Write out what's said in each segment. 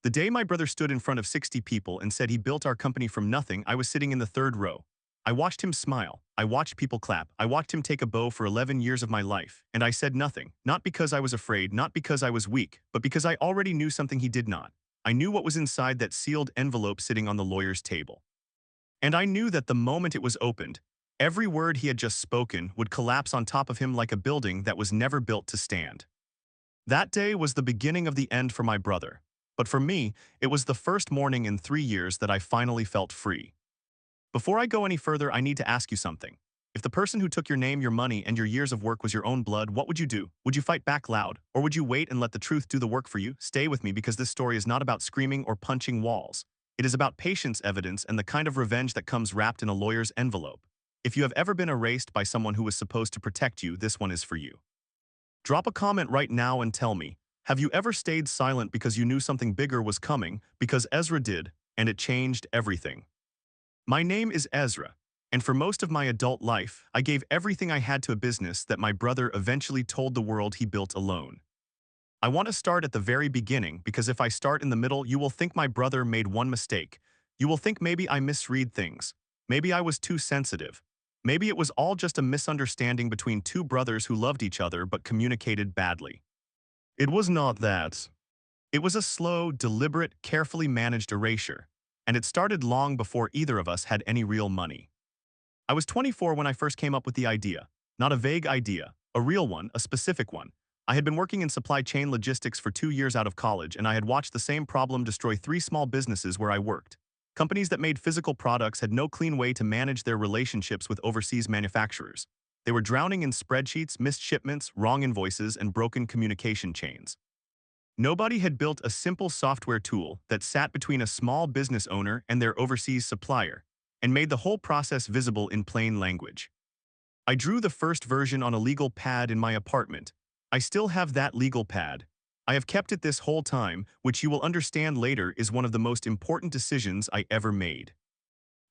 The day my brother stood in front of 60 people and said he built our company from nothing, I was sitting in the third row. I watched him smile. I watched people clap. I watched him take a bow for 11 years of my life, and I said nothing, not because I was afraid, not because I was weak, but because I already knew something he did not. I knew what was inside that sealed envelope sitting on the lawyer's table. And I knew that the moment it was opened, every word he had just spoken would collapse on top of him like a building that was never built to stand. That day was the beginning of the end for my brother. But for me, it was the first morning in 3 years that I finally felt free. Before I go any further, I need to ask you something. If the person who took your name, your money, and your years of work was your own blood, what would you do? Would you fight back loud? Or would you wait and let the truth do the work for you? Stay with me because this story is not about screaming or punching walls. It is about patience, evidence, and the kind of revenge that comes wrapped in a lawyer's envelope. If you have ever been erased by someone who was supposed to protect you, this one is for you. Drop a comment right now and tell me, have you ever stayed silent because you knew something bigger was coming, because Ezra did, and it changed everything? My name is Ezra, and for most of my adult life, I gave everything I had to a business that my brother eventually told the world he built alone. I want to start at the very beginning because if I start in the middle, you will think my brother made one mistake. You will think maybe I misread things. Maybe I was too sensitive. Maybe it was all just a misunderstanding between two brothers who loved each other but communicated badly. It was not that. It was a slow, deliberate, carefully managed erasure, and it started long before either of us had any real money. I was 24 when I first came up with the idea. Not a vague idea, a real one, a specific one. I had been working in supply chain logistics for 2 years out of college, and I had watched the same problem destroy 3 small businesses where I worked. Companies that made physical products had no clean way to manage their relationships with overseas manufacturers. They were drowning in spreadsheets, missed shipments, wrong invoices, and broken communication chains. Nobody had built a simple software tool that sat between a small business owner and their overseas supplier and made the whole process visible in plain language. I drew the first version on a legal pad in my apartment. I still have that legal pad. I have kept it this whole time, which you will understand later is one of the most important decisions I ever made.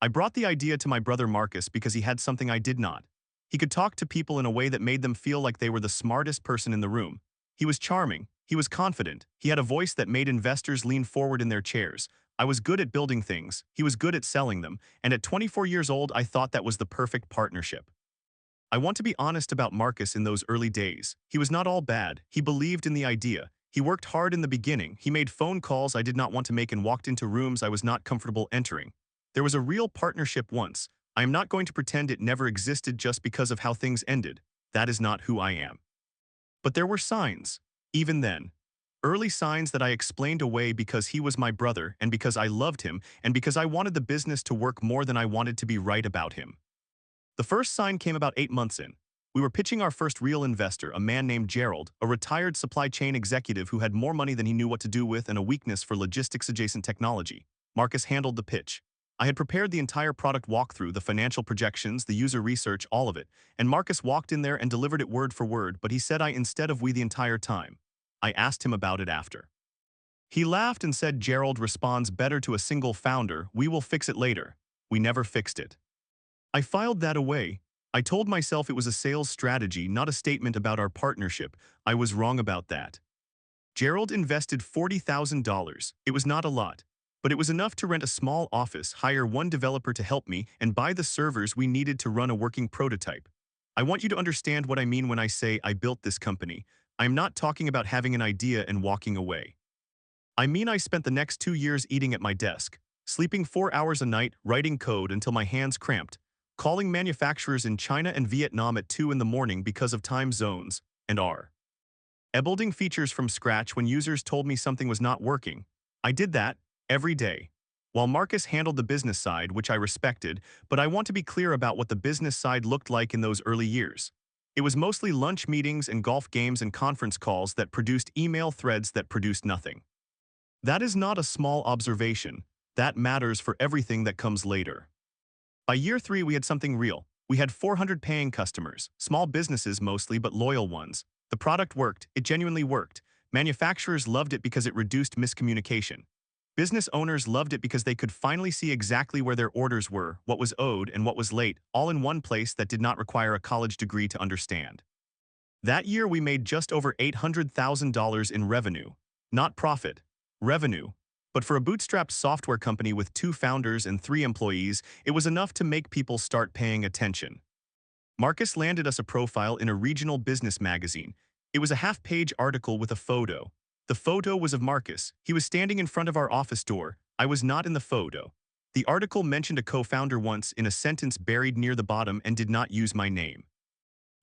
I brought the idea to my brother Marcus because he had something I did not. He could talk to people in a way that made them feel like they were the smartest person in the room. He was charming. He was confident. He had a voice that made investors lean forward in their chairs. I was good at building things. He was good at selling them. And at 24 years old, I thought that was the perfect partnership. I want to be honest about Marcus in those early days. He was not all bad. He believed in the idea. He worked hard in the beginning. He made phone calls I did not want to make and walked into rooms I was not comfortable entering. There was a real partnership once. I am not going to pretend it never existed just because of how things ended. That is not who I am. But there were signs, even then. Early signs that I explained away because he was my brother and because I loved him and because I wanted the business to work more than I wanted to be right about him. The first sign came about 8 months in. We were pitching our first real investor, a man named Gerald, a retired supply chain executive who had more money than he knew what to do with and a weakness for logistics-adjacent technology. Marcus handled the pitch. I had prepared the entire product walkthrough, the financial projections, the user research, all of it, and Marcus walked in there and delivered it word for word, but he said I instead of we the entire time. I asked him about it after. He laughed and said Gerald responds better to a single founder, we will fix it later. We never fixed it. I filed that away. I told myself it was a sales strategy, not a statement about our partnership. I was wrong about that. Gerald invested $40,000. It was not a lot, but it was enough to rent a small office, hire one developer to help me, and buy the servers we needed to run a working prototype. I want you to understand what I mean when I say I built this company. I'm not talking about having an idea and walking away. I mean I spent the next 2 years eating at my desk, sleeping 4 hours a night, writing code until my hands cramped, calling manufacturers in China and Vietnam at 2 in the morning because of time zones, and building features from scratch when users told me something was not working. I did that every day. While Marcus handled the business side, which I respected, but I want to be clear about what the business side looked like in those early years. It was mostly lunch meetings and golf games and conference calls that produced email threads that produced nothing. That is not a small observation. That matters for everything that comes later. By year 3, we had something real. We had 400 paying customers, small businesses mostly, but loyal ones. The product worked. It genuinely worked. Manufacturers loved it because it reduced miscommunication. Business owners loved it because they could finally see exactly where their orders were, what was owed, and what was late, all in one place that did not require a college degree to understand. That year, we made just over $800,000 in revenue. Not profit. Revenue. But for a bootstrapped software company with 2 founders and 3 employees, it was enough to make people start paying attention. Marcus landed us a profile in a regional business magazine. It was a half-page article with a photo. The photo was of Marcus. He was standing in front of our office door. I was not in the photo. The article mentioned a co-founder once in a sentence buried near the bottom and did not use my name.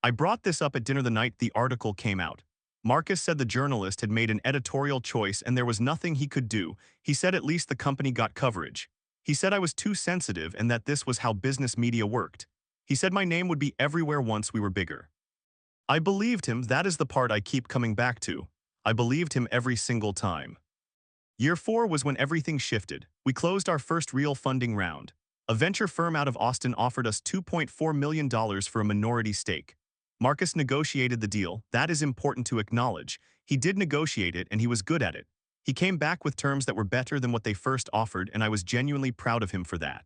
I brought this up at dinner the night the article came out. Marcus said the journalist had made an editorial choice and there was nothing he could do. He said at least the company got coverage. He said I was too sensitive and that this was how business media worked. He said my name would be everywhere once we were bigger. I believed him. That is the part I keep coming back to. I believed him every single time. Year 4 was when everything shifted. We closed our first real funding round. A venture firm out of Austin offered us $2.4 million for a minority stake. Marcus negotiated the deal. That is important to acknowledge. He did negotiate it and he was good at it. He came back with terms that were better than what they first offered and I was genuinely proud of him for that.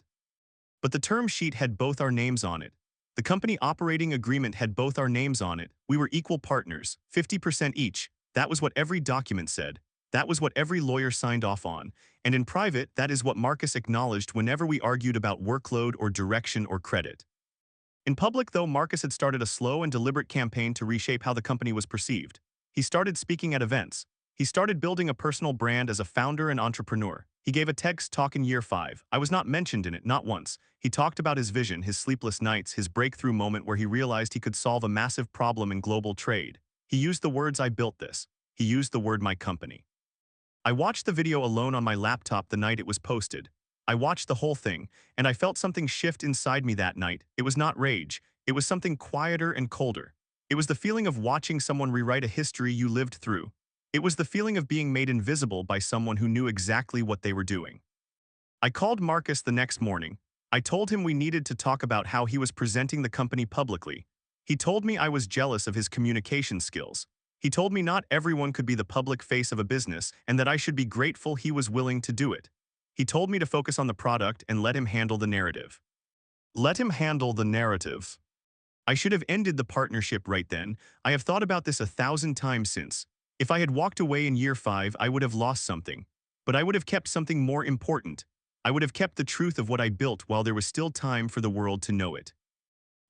But the term sheet had both our names on it. The company operating agreement had both our names on it. We were equal partners, 50% each. That was what every document said. That was what every lawyer signed off on. And in private, that is what Marcus acknowledged whenever we argued about workload or direction or credit. In public, though, Marcus had started a slow and deliberate campaign to reshape how the company was perceived. He started speaking at events. He started building a personal brand as a founder and entrepreneur. He gave a TEDx talk in year 5. I was not mentioned in it, not once. He talked about his vision, his sleepless nights, his breakthrough moment where he realized he could solve a massive problem in global trade. He used the words, "I built this." He used the word, "my company." I watched the video alone on my laptop the night it was posted. I watched the whole thing, and I felt something shift inside me that night. It was not rage. It was something quieter and colder. It was the feeling of watching someone rewrite a history you lived through. It was the feeling of being made invisible by someone who knew exactly what they were doing. I called Marcus the next morning. I told him we needed to talk about how he was presenting the company publicly. He told me I was jealous of his communication skills. He told me not everyone could be the public face of a business and that I should be grateful he was willing to do it. He told me to focus on the product and let him handle the narrative. Let him handle the narrative. I should have ended the partnership right then. I have thought about this 1,000 times since. If I had walked away in year 5, I would have lost something. But I would have kept something more important. I would have kept the truth of what I built while there was still time for the world to know it.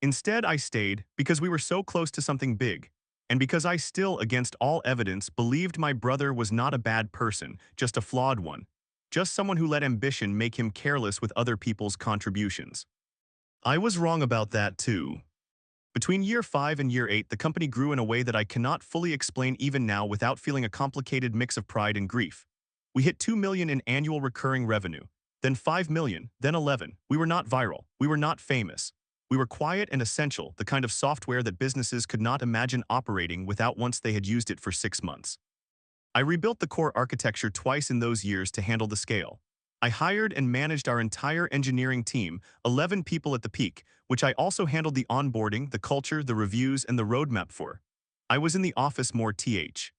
Instead, I stayed because we were so close to something big. And because I still, against all evidence, believed my brother was not a bad person, just a flawed one. Just someone who let ambition make him careless with other people's contributions. I was wrong about that too. Between year 5 and year 8, the company grew in a way that I cannot fully explain even now without feeling a complicated mix of pride and grief. We hit 2 million in annual recurring revenue, then 5 million, then 11. We were not viral. We were not famous. We were quiet and essential, the kind of software that businesses could not imagine operating without once they had used it for 6 months. I rebuilt the core architecture twice in those years to handle the scale. I hired and managed our entire engineering team, 11 people at the peak, which I also handled the onboarding, the culture, the reviews, and the roadmap for. I was in the office more th.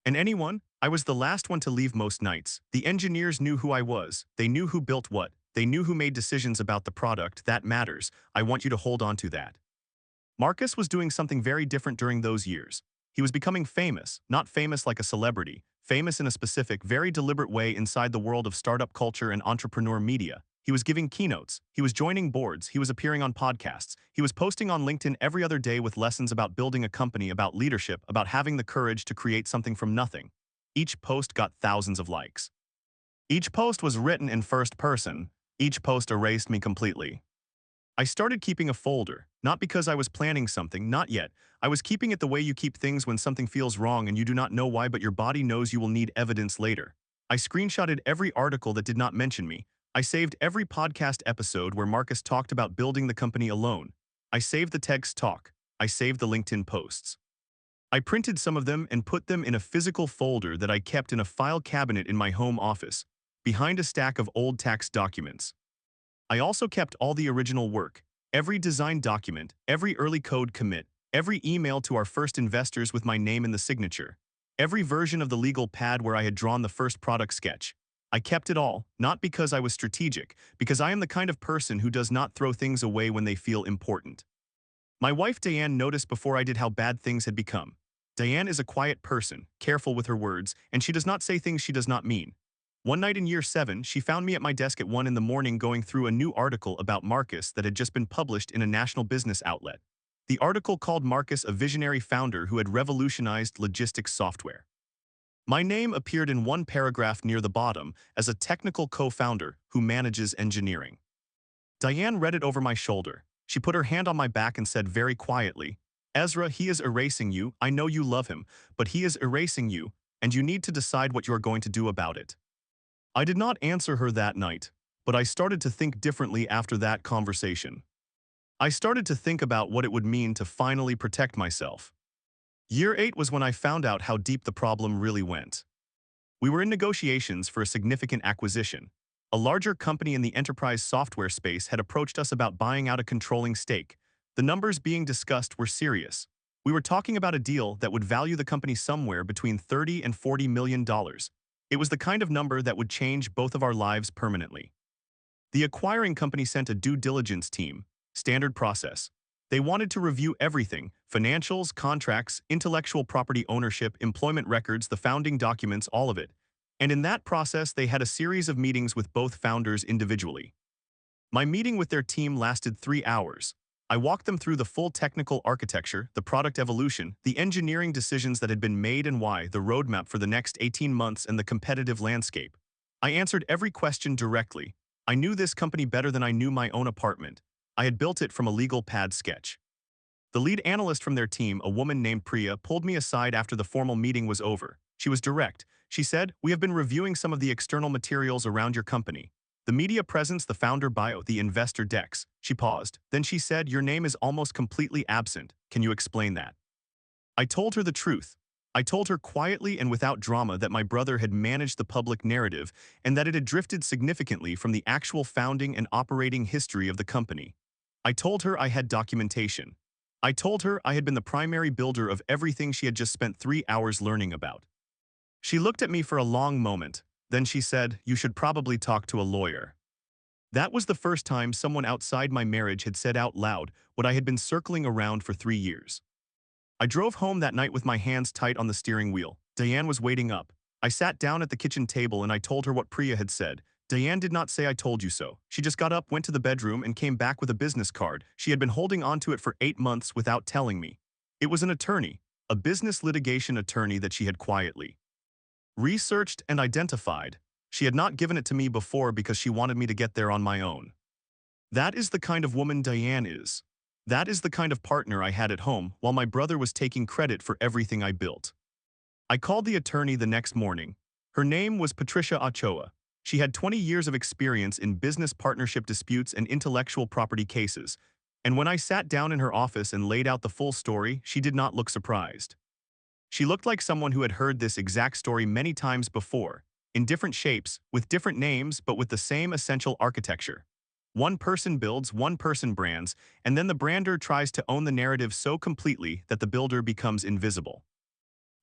And anyone? I was the last one to leave most nights. The engineers knew who I was. They knew who built what. They knew who made decisions about the product. That matters. I want you to hold on to that. Marcus was doing something very different during those years. He was becoming famous, not famous like a celebrity, famous in a specific, very deliberate way inside the world of startup culture and entrepreneur media. He was giving keynotes, he was joining boards, he was appearing on podcasts, he was posting on LinkedIn every other day with lessons about building a company, about leadership, about having the courage to create something from nothing. Each post got thousands of likes. Each post was written in first person. Each post erased me completely. I started keeping a folder, not because I was planning something, not yet. I was keeping it the way you keep things when something feels wrong and you do not know why, but your body knows you will need evidence later. I screenshotted every article that did not mention me. I saved every podcast episode where Marcus talked about building the company alone. I saved the TEDx talk. I saved the LinkedIn posts. I printed some of them and put them in a physical folder that I kept in a file cabinet in my home office, behind a stack of old tax documents. I also kept all the original work, every design document, every early code commit, every email to our first investors with my name in the signature, every version of the legal pad where I had drawn the first product sketch. I kept it all, not because I was strategic, because I am the kind of person who does not throw things away when they feel important. My wife Diane noticed before I did how bad things had become. Diane is a quiet person, careful with her words, and she does not say things she does not mean. One night in year 7, she found me at my desk at 1 in the morning going through a new article about Marcus that had just been published in a national business outlet. The article called Marcus a visionary founder who had revolutionized logistics software. My name appeared in one paragraph near the bottom as a technical co-founder who manages engineering. Diane read it over my shoulder. She put her hand on my back and said very quietly, "Ezra, he is erasing you. I know you love him, but he is erasing you, and you need to decide what you are going to do about it." I did not answer her that night, but I started to think differently after that conversation. I started to think about what it would mean to finally protect myself. Year 8 was when I found out how deep the problem really went. We were in negotiations for a significant acquisition. A larger company in the enterprise software space had approached us about buying out a controlling stake. The numbers being discussed were serious. We were talking about a deal that would value the company somewhere between $30 and $40 million. It was the kind of number that would change both of our lives permanently. The acquiring company sent a due diligence team, standard process. They wanted to review everything: financials, contracts, intellectual property ownership, employment records, the founding documents, all of it. And in that process, they had a series of meetings with both founders individually. My meeting with their team lasted 3 hours. I walked them through the full technical architecture, the product evolution, the engineering decisions that had been made and why, the roadmap for the next 18 months, and the competitive landscape. I answered every question directly. I knew this company better than I knew my own apartment. I had built it from a legal pad sketch. The lead analyst from their team, a woman named Priya, pulled me aside after the formal meeting was over. She was direct. She said, "We have been reviewing some of the external materials around your company. The media presence, the founder bio, the investor decks." She paused. Then she said, "Your name is almost completely absent. Can you explain that?" I told her the truth. I told her quietly and without drama that my brother had managed the public narrative and that it had drifted significantly from the actual founding and operating history of the company. I told her I had documentation. I told her I had been the primary builder of everything she had just spent 3 hours learning about. She looked at me for a long moment. Then she said, "You should probably talk to a lawyer." That was the first time someone outside my marriage had said out loud what I had been circling around for 3 years. I drove home that night with my hands tight on the steering wheel. Diane was waiting up. I sat down at the kitchen table and I told her what Priya had said. Diane did not say "I told you so." She just got up, went to the bedroom, and came back with a business card. She had been holding onto it for 8 months without telling me. It was an attorney, a business litigation attorney that she had quietly researched and identified. She had not given it to me before because she wanted me to get there on my own. That is the kind of woman Diane is. That is the kind of partner I had at home while my brother was taking credit for everything I built. I called the attorney the next morning. Her name was Patricia Ochoa. She had 20 years of experience in business partnership disputes and intellectual property cases. And when I sat down in her office and laid out the full story, she did not look surprised. She looked like someone who had heard this exact story many times before, in different shapes, with different names, but with the same essential architecture. One person builds, one person brands, and then the brander tries to own the narrative so completely that the builder becomes invisible.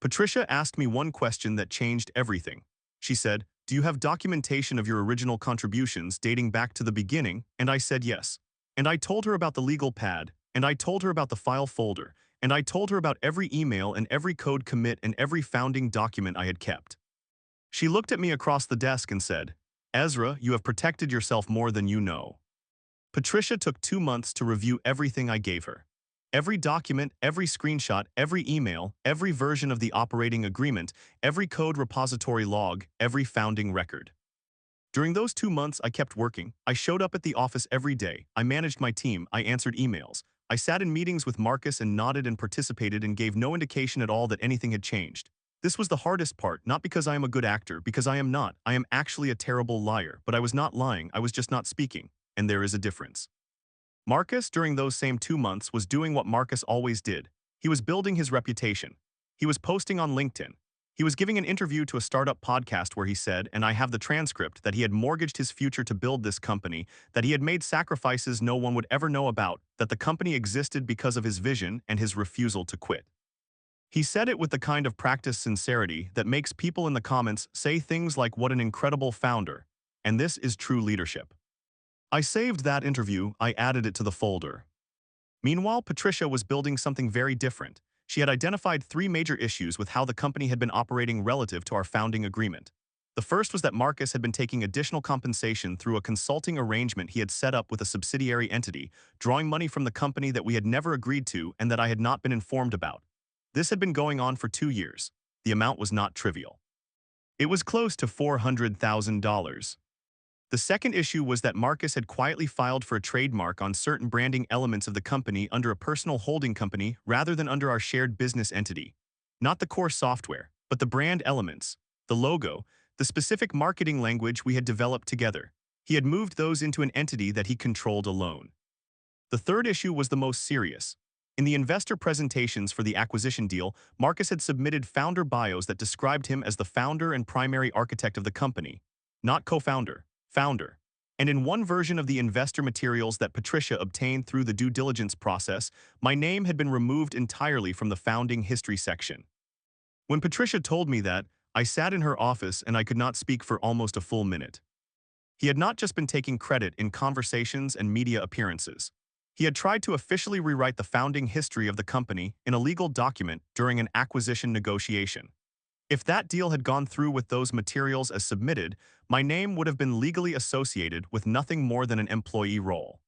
Patricia asked me one question that changed everything. She said, "Do you have documentation of your original contributions dating back to the beginning?" And I said yes. And I told her about the legal pad, and I told her about the file folder, and I told her about every email and every code commit and every founding document I had kept. She looked at me across the desk and said, "Ezra, you have protected yourself more than you know." Patricia took 2 months to review everything I gave her. Every document, every screenshot, every email, every version of the operating agreement, every code repository log, every founding record. During those 2 months, I kept working. I showed up at the office every day. I managed my team. I answered emails. I sat in meetings with Marcus and nodded and participated and gave no indication at all that anything had changed. This was the hardest part, not because I am a good actor, because I am not. I am actually a terrible liar, but I was not lying, I was just not speaking. And there is a difference. Marcus, during those same 2 months, was doing what Marcus always did. He was building his reputation. He was posting on LinkedIn. He was giving an interview to a startup podcast where he said, and I have the transcript, that he had mortgaged his future to build this company, that he had made sacrifices no one would ever know about, that the company existed because of his vision and his refusal to quit. He said it with the kind of practiced sincerity that makes people in the comments say things like "what an incredible founder," and this is true leadership. I saved that interview, I added it to the folder. Meanwhile, Patricia was building something very different. She had identified 3 major issues with how the company had been operating relative to our founding agreement. The first was that Marcus had been taking additional compensation through a consulting arrangement he had set up with a subsidiary entity, drawing money from the company that we had never agreed to and that I had not been informed about. This had been going on for 2 years. The amount was not trivial. It was close to $400,000. The second issue was that Marcus had quietly filed for a trademark on certain branding elements of the company under a personal holding company rather than under our shared business entity. Not the core software, but the brand elements, the logo, the specific marketing language we had developed together. He had moved those into an entity that he controlled alone. The third issue was the most serious. In the investor presentations for the acquisition deal, Marcus had submitted founder bios that described him as the founder and primary architect of the company, not co-founder, founder. And in one version of the investor materials that Patricia obtained through the due diligence process, my name had been removed entirely from the founding history section. When Patricia told me that, I sat in her office and I could not speak for almost a full minute. He had not just been taking credit in conversations and media appearances. He had tried to officially rewrite the founding history of the company in a legal document during an acquisition negotiation. If that deal had gone through with those materials as submitted, my name would have been legally associated with nothing more than an employee role.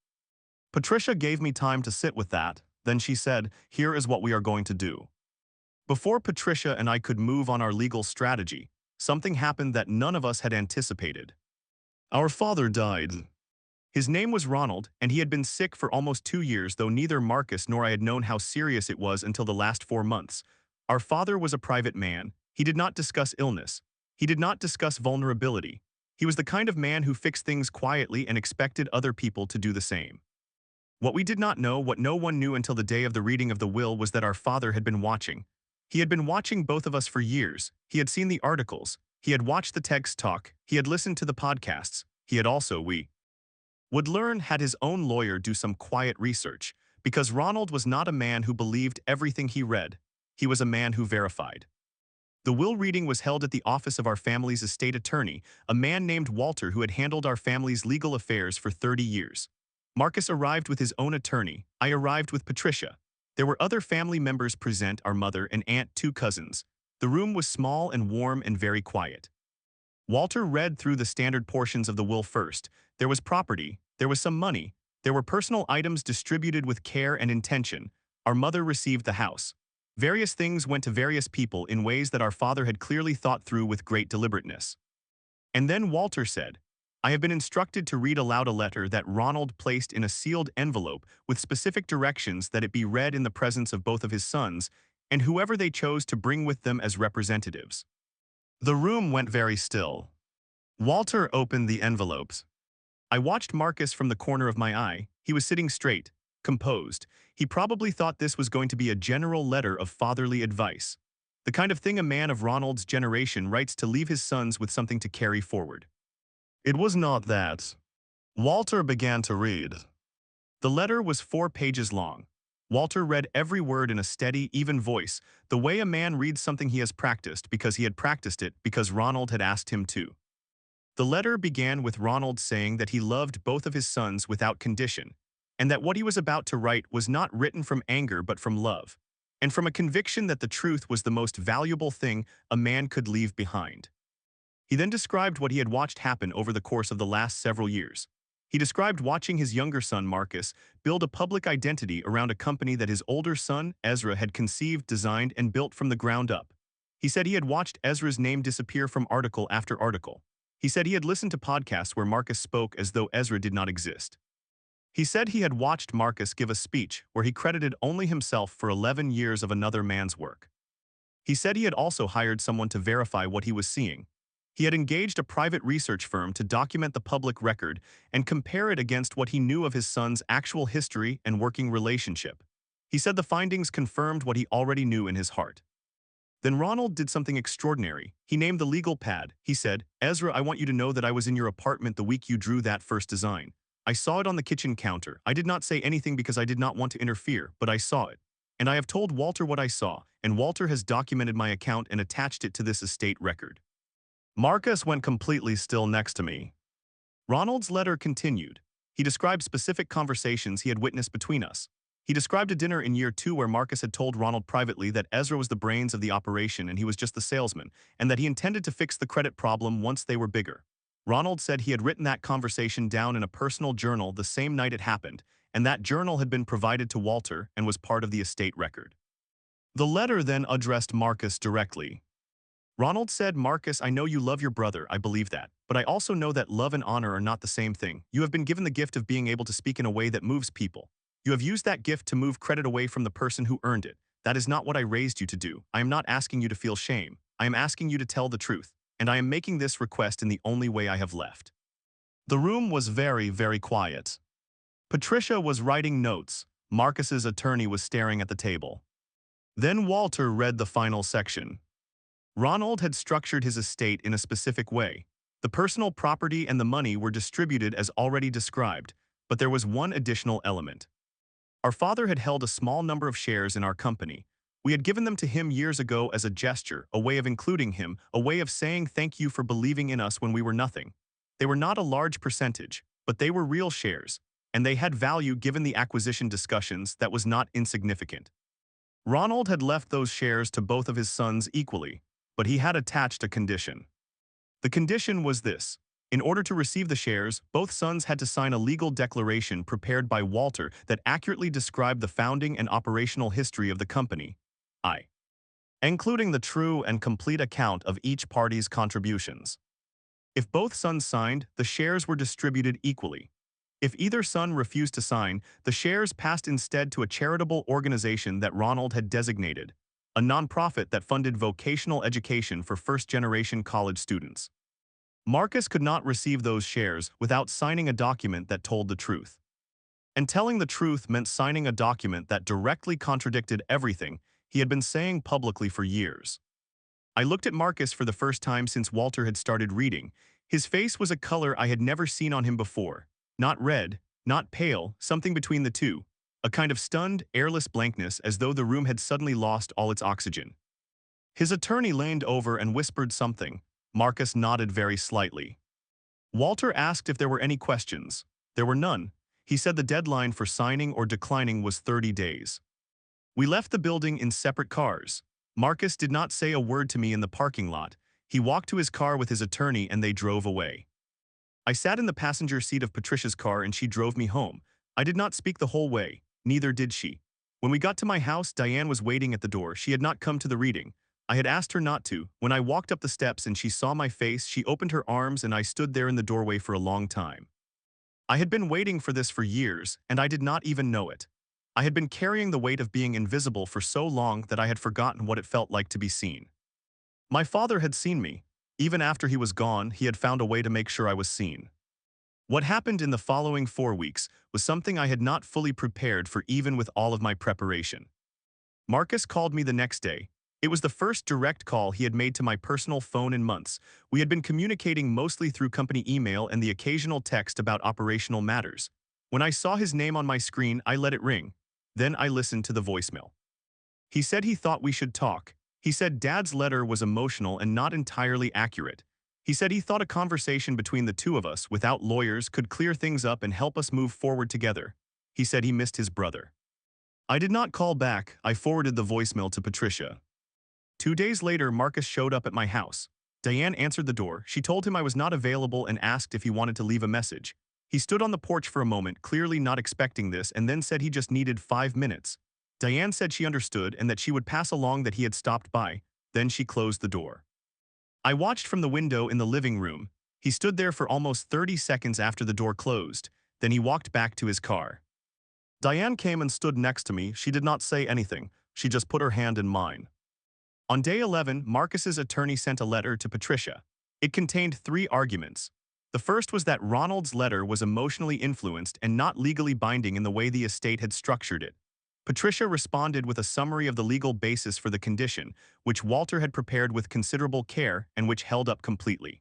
Patricia gave me time to sit with that, then she said, "Here is what we are going to do." Before Patricia and I could move on our legal strategy, something happened that none of us had anticipated. Our father died. His name was Ronald, and he had been sick for almost 2 years, though neither Marcus nor I had known how serious it was until the last 4 months. Our father was a private man. He did not discuss illness. He did not discuss vulnerability. He was the kind of man who fixed things quietly and expected other people to do the same. What we did not know, what no one knew until the day of the reading of the will, was that our father had been watching. He had been watching both of us for years. He had seen the articles. He had watched the text talk. He had listened to the podcasts. He had also, we would learn, had his own lawyer do some quiet research, because Ronald was not a man who believed everything he read. He was a man who verified. The will reading was held at the office of our family's estate attorney, a man named Walter who had handled our family's legal affairs for 30 years. Marcus arrived with his own attorney. I arrived with Patricia. There were other family members present, our mother and aunt, 2 cousins. The room was small and warm and very quiet. Walter read through the standard portions of the will first. There was property, there was some money, there were personal items distributed with care and intention. Our mother received the house. Various things went to various people in ways that our father had clearly thought through with great deliberateness. And then Walter said, "I have been instructed to read aloud a letter that Ronald placed in a sealed envelope with specific directions that it be read in the presence of both of his sons and whoever they chose to bring with them as representatives." The room went very still. Walter opened the envelopes. I watched Marcus from the corner of my eye. He was sitting straight, composed. He probably thought this was going to be a general letter of fatherly advice, the kind of thing a man of Ronald's generation writes to leave his sons with something to carry forward. It was not that. Walter began to read. The letter was 4 pages long. Walter read every word in a steady, even voice, the way a man reads something he has practiced because he had practiced it because Ronald had asked him to. The letter began with Ronald saying that he loved both of his sons without condition, and that what he was about to write was not written from anger but from love, and from a conviction that the truth was the most valuable thing a man could leave behind. He then described what he had watched happen over the course of the last several years. He described watching his younger son, Marcus, build a public identity around a company that his older son, Ezra, had conceived, designed, and built from the ground up. He said he had watched Ezra's name disappear from article after article. He said he had listened to podcasts where Marcus spoke as though Ezra did not exist. He said he had watched Marcus give a speech where he credited only himself for 11 years of another man's work. He said he had also hired someone to verify what he was seeing. He had engaged a private research firm to document the public record and compare it against what he knew of his son's actual history and working relationship. He said the findings confirmed what he already knew in his heart. Then Ronald did something extraordinary. He named the legal pad. He said, "Ezra, I want you to know that I was in your apartment the week you drew that first design. I saw it on the kitchen counter. I did not say anything because I did not want to interfere, but I saw it. And I have told Walter what I saw, and Walter has documented my account and attached it to this estate record." Marcus went completely still next to me. Ronald's letter continued. He described specific conversations he had witnessed between us. He described a dinner in year 2 where Marcus had told Ronald privately that Ezra was the brains of the operation and he was just the salesman, and that he intended to fix the credit problem once they were bigger. Ronald said he had written that conversation down in a personal journal the same night it happened, and that journal had been provided to Walter and was part of the estate record. The letter then addressed Marcus directly. Ronald said, "Marcus, I know you love your brother, I believe that, but I also know that love and honor are not the same thing. You have been given the gift of being able to speak in a way that moves people. You have used that gift to move credit away from the person who earned it. That is not what I raised you to do. I am not asking you to feel shame. I am asking you to tell the truth, and I am making this request in the only way I have left." The room was very, very quiet. Patricia was writing notes. Marcus's attorney was staring at the table. Then Walter read the final section. Ronald had structured his estate in a specific way. The personal property and the money were distributed as already described, but there was one additional element. Our father had held a small number of shares in our company. We had given them to him years ago as a gesture, a way of including him, a way of saying thank you for believing in us when we were nothing. They were not a large percentage, but they were real shares, and they had value given the acquisition discussions that was not insignificant. Ronald had left those shares to both of his sons equally, but he had attached a condition. The condition was this. In order to receive the shares, both sons had to sign a legal declaration prepared by Walter that accurately described the founding and operational history of the company, including the true and complete account of each party's contributions. If both sons signed, the shares were distributed equally. If either son refused to sign, the shares passed instead to a charitable organization that Ronald had designated, a nonprofit that funded vocational education for first-generation college students. Marcus could not receive those shares without signing a document that told the truth. And telling the truth meant signing a document that directly contradicted everything he had been saying publicly for years. I looked at Marcus for the first time since Walter had started reading. His face was a color I had never seen on him before. Not red, not pale, something between the two. A kind of stunned, airless blankness as though the room had suddenly lost all its oxygen. His attorney leaned over and whispered something. Marcus nodded very slightly. Walter asked if there were any questions. There were none. He said the deadline for signing or declining was 30 days. We left the building in separate cars. Marcus did not say a word to me in the parking lot. He walked to his car with his attorney and they drove away. I sat in the passenger seat of Patricia's car and she drove me home. I did not speak the whole way, neither did she. When we got to my house, Diane was waiting at the door. She had not come to the reading. I had asked her not to. When I walked up the steps and she saw my face, she opened her arms and I stood there in the doorway for a long time. I had been waiting for this for years, and I did not even know it. I had been carrying the weight of being invisible for so long that I had forgotten what it felt like to be seen. My father had seen me. Even after he was gone, he had found a way to make sure I was seen. What happened in the following 4 weeks was something I had not fully prepared for even with all of my preparation. Marcus called me the next day. It was the first direct call he had made to my personal phone in months. We had been communicating mostly through company email and the occasional text about operational matters. When I saw his name on my screen, I let it ring. Then I listened to the voicemail. He said he thought we should talk. He said Dad's letter was emotional and not entirely accurate. He said he thought a conversation between the two of us without lawyers could clear things up and help us move forward together. He said he missed his brother. I did not call back. I forwarded the voicemail to Patricia. 2 days later, Marcus showed up at my house. Diane answered the door. She told him I was not available and asked if he wanted to leave a message. He stood on the porch for a moment, clearly not expecting this, and then said he just needed 5 minutes. Diane said she understood and that she would pass along that he had stopped by. Then she closed the door. I watched from the window in the living room. He stood there for almost 30 seconds after the door closed. Then he walked back to his car. Diane came and stood next to me. She did not say anything. She just put her hand in mine. On day 11, Marcus's attorney sent a letter to Patricia. It contained 3 arguments. The first was that Ronald's letter was emotionally influenced and not legally binding in the way the estate had structured it. Patricia responded with a summary of the legal basis for the condition, which Walter had prepared with considerable care and which held up completely.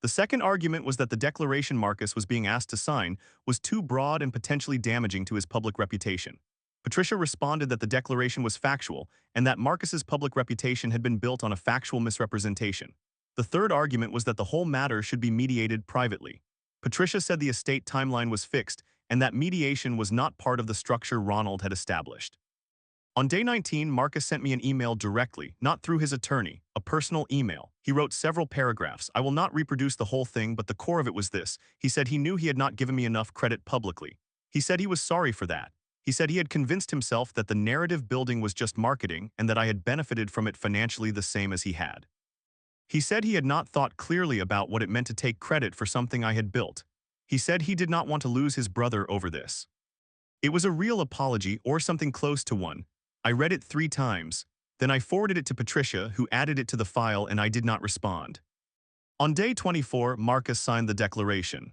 The second argument was that the declaration Marcus was being asked to sign was too broad and potentially damaging to his public reputation. Patricia responded that the declaration was factual and that Marcus's public reputation had been built on a factual misrepresentation. The third argument was that the whole matter should be mediated privately. Patricia said the estate timeline was fixed and that mediation was not part of the structure Ronald had established. On day 19, Marcus sent me an email directly, not through his attorney, a personal email. He wrote several paragraphs. I will not reproduce the whole thing, but the core of it was this. He said he knew he had not given me enough credit publicly. He said he was sorry for that. He said he had convinced himself that the narrative building was just marketing and that I had benefited from it financially the same as he had. He said he had not thought clearly about what it meant to take credit for something I had built. He said he did not want to lose his brother over this. It was a real apology or something close to one. I read it 3 times. Then I forwarded it to Patricia, who added it to the file, and I did not respond. On day 24, Marcus signed the declaration.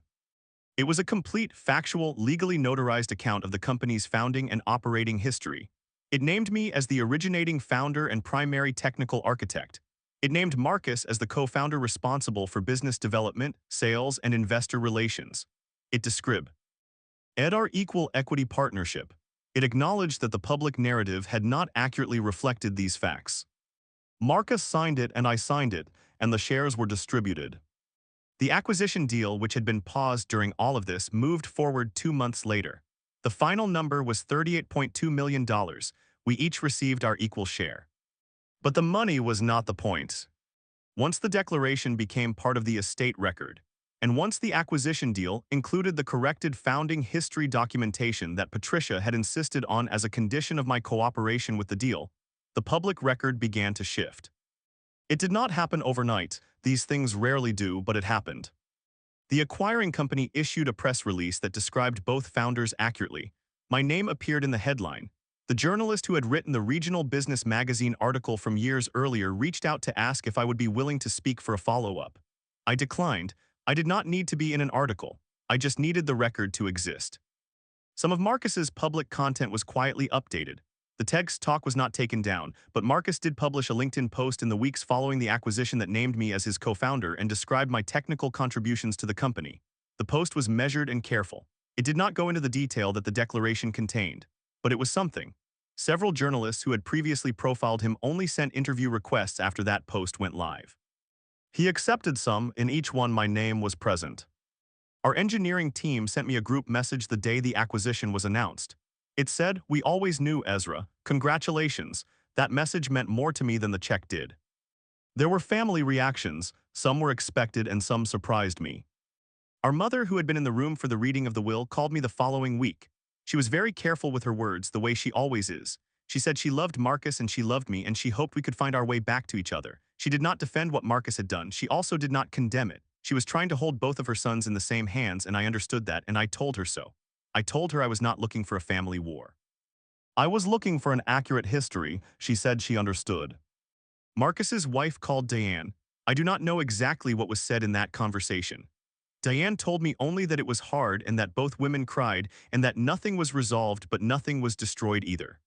It was a complete, factual, legally notarized account of the company's founding and operating history. It named me as the originating founder and primary technical architect. It named Marcus as the co-founder responsible for business development, sales, and investor relations. It described our equal equity partnership. It acknowledged that the public narrative had not accurately reflected these facts. Marcus signed it and I signed it, and the shares were distributed. The acquisition deal, which had been paused during all of this, moved forward 2 months later. The final number was $38.2 million. We each received our equal share. But the money was not the point. Once the declaration became part of the estate record, and once the acquisition deal included the corrected founding history documentation that Patricia had insisted on as a condition of my cooperation with the deal, the public record began to shift. It did not happen overnight. These things rarely do, but it happened. The acquiring company issued a press release that described both founders accurately. My name appeared in the headline. The journalist who had written the regional business magazine article from years earlier reached out to ask if I would be willing to speak for a follow-up. I declined. I did not need to be in an article. I just needed the record to exist. Some of Marcus's public content was quietly updated. The text talk was not taken down, but Marcus did publish a LinkedIn post in the weeks following the acquisition that named me as his co-founder and described my technical contributions to the company. The post was measured and careful. It did not go into the detail that the declaration contained, but it was something. Several journalists who had previously profiled him only sent interview requests after that post went live. He accepted some, in each one my name was present. Our engineering team sent me a group message the day the acquisition was announced. It said, "We always knew, Ezra. Congratulations." That message meant more to me than the check did. There were family reactions. Some were expected and some surprised me. Our mother, who had been in the room for the reading of the will, called me the following week. She was very careful with her words, the way she always is. She said she loved Marcus and she loved me and she hoped we could find our way back to each other. She did not defend what Marcus had done. She also did not condemn it. She was trying to hold both of her sons in the same hands, and I understood that, and I told her so. I told her I was not looking for a family war. I was looking for an accurate history. She said she understood. Marcus's wife called Diane. I do not know exactly what was said in that conversation. Diane told me only that it was hard and that both women cried and that nothing was resolved but nothing was destroyed either.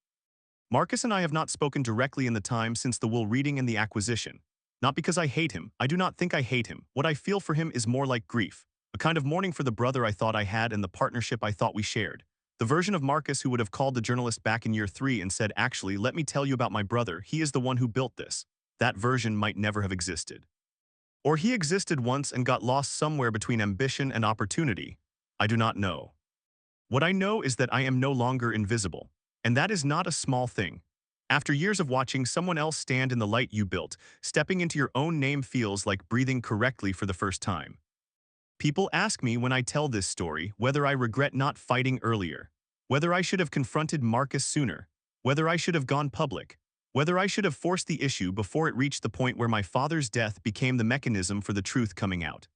Marcus and I have not spoken directly in the time since the will reading and the acquisition. Not because I hate him. I do not think I hate him. What I feel for him is more like grief. A kind of mourning for the brother I thought I had and the partnership I thought we shared. The version of Marcus who would have called the journalist back in year 3 and said, "Actually, let me tell you about my brother. He is the one who built this." That version might never have existed. Or he existed once and got lost somewhere between ambition and opportunity. I do not know. What I know is that I am no longer invisible. And that is not a small thing. After years of watching someone else stand in the light you built, stepping into your own name feels like breathing correctly for the first time. People ask me when I tell this story whether I regret not fighting earlier, whether I should have confronted Marcus sooner, whether I should have gone public, whether I should have forced the issue before it reached the point where my father's death became the mechanism for the truth coming out.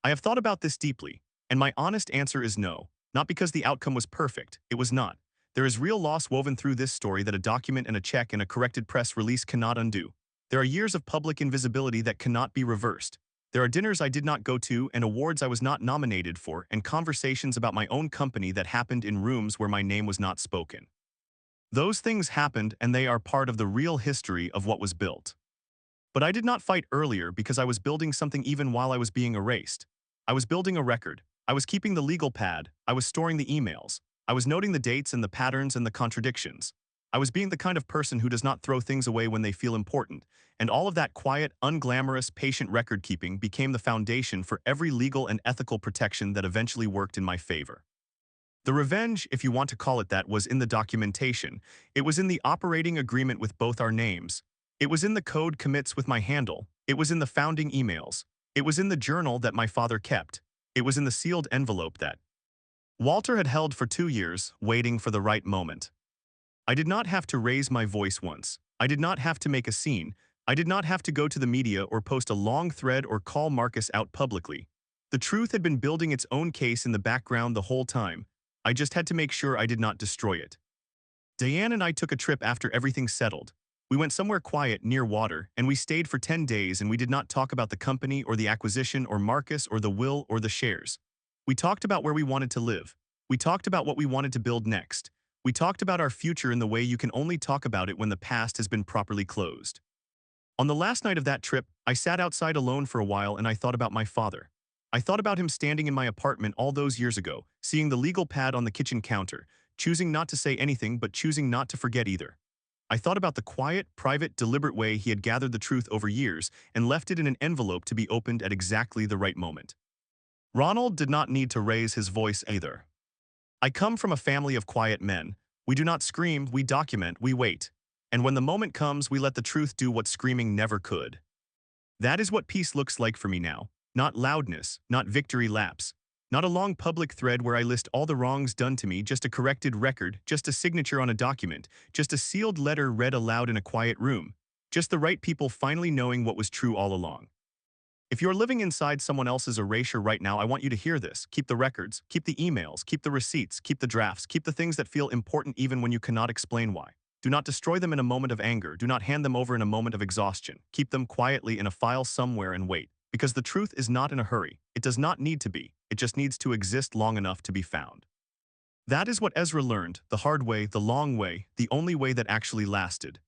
I have thought about this deeply, and my honest answer is no, not because the outcome was perfect. It was not. There is real loss woven through this story that a document and a check and a corrected press release cannot undo. There are years of public invisibility that cannot be reversed. There are dinners I did not go to and awards I was not nominated for and conversations about my own company that happened in rooms where my name was not spoken. Those things happened and they are part of the real history of what was built. But I did not fight earlier because I was building something even while I was being erased. I was building a record. I was keeping the legal pad. I was storing the emails. I was noting the dates and the patterns and the contradictions. I was being the kind of person who does not throw things away when they feel important, and all of that quiet, unglamorous, patient record-keeping became the foundation for every legal and ethical protection that eventually worked in my favor. The revenge, if you want to call it that, was in the documentation. It was in the operating agreement with both our names. It was in the code commits with my handle. It was in the founding emails. It was in the journal that my father kept. It was in the sealed envelope that Walter had held for 2 years, waiting for the right moment. I did not have to raise my voice once. I did not have to make a scene. I did not have to go to the media or post a long thread or call Marcus out publicly. The truth had been building its own case in the background the whole time. I just had to make sure I did not destroy it. Diane and I took a trip after everything settled. We went somewhere quiet near water, and we stayed for 10 days, and we did not talk about the company or the acquisition or Marcus or the will or the shares. We talked about where we wanted to live. We talked about what we wanted to build next. We talked about our future in the way you can only talk about it when the past has been properly closed. On the last night of that trip, I sat outside alone for a while and I thought about my father. I thought about him standing in my apartment all those years ago, seeing the legal pad on the kitchen counter, choosing not to say anything but choosing not to forget either. I thought about the quiet, private, deliberate way he had gathered the truth over years and left it in an envelope to be opened at exactly the right moment. Ronald did not need to raise his voice either. I come from a family of quiet men. We do not scream, we document, we wait. And when the moment comes, we let the truth do what screaming never could. That is what peace looks like for me now. Not loudness, not victory laps. Not a long public thread where I list all the wrongs done to me, just a corrected record, just a signature on a document, just a sealed letter read aloud in a quiet room. Just the right people finally knowing what was true all along. If you're living inside someone else's erasure right now, I want you to hear this. Keep the records, keep the emails, keep the receipts, keep the drafts, keep the things that feel important even when you cannot explain why. Do not destroy them in a moment of anger. Do not hand them over in a moment of exhaustion. Keep them quietly in a file somewhere and wait. Because the truth is not in a hurry. It does not need to be. It just needs to exist long enough to be found. That is what Ezra learned, the hard way, the long way, the only way that actually lasted.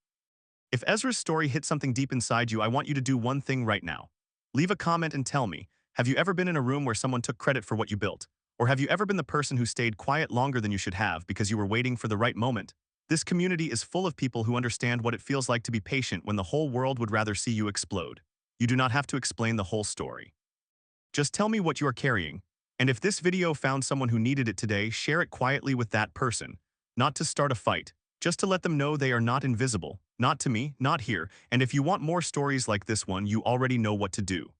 If Ezra's story hit something deep inside you, I want you to do one thing right now. Leave a comment and tell me, have you ever been in a room where someone took credit for what you built? Or have you ever been the person who stayed quiet longer than you should have because you were waiting for the right moment? This community is full of people who understand what it feels like to be patient when the whole world would rather see you explode. You do not have to explain the whole story. Just tell me what you are carrying. And if this video found someone who needed it today, share it quietly with that person. Not to start a fight, just to let them know they are not invisible. Not to me, not here. And if you want more stories like this one, you already know what to do.